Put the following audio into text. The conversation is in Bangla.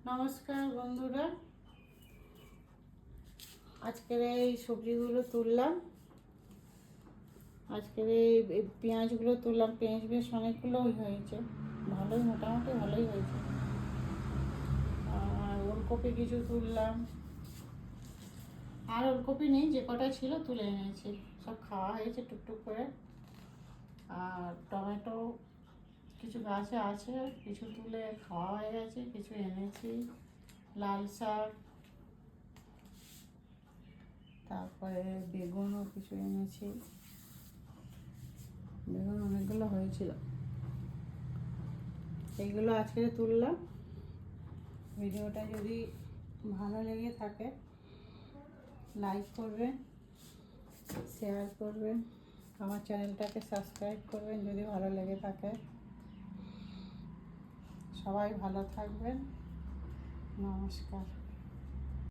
নমস্কার বন্ধুরা, আজকের এই সবজিগুলো তুললাম। আজকের এই পেঁয়াজগুলো তুললাম। পেঁয়াজ বেশ অনেকগুলোই হয়েছে, ভালোই, মোটামুটি ভালোই হয়েছে। আর ওলকপি কিছু তুললাম, আর ওলকপি নেই, যে কটা ছিল তুলে এনেছি, সব খাওয়া হয়েছে টুকটুক করে। আর টমেটো কিছু গাছে আছে, কিছু তুলে খাওয়া হয়ে গেছে, কিছু এনেছি। লাল শাক, তারপরে বেগুনও কিছু এনেছি। বেগুন অনেকগুলো হয়েছিল, এইগুলো আজকে তুললাম। ভিডিওটা যদি ভালো লেগে থাকে লাইক করবেন, শেয়ার করবেন, আমার চ্যানেলটাকে সাবস্ক্রাইব করবেন যদি ভালো লেগে থাকে। সবাই ভালো থাকবেন। নমস্কার।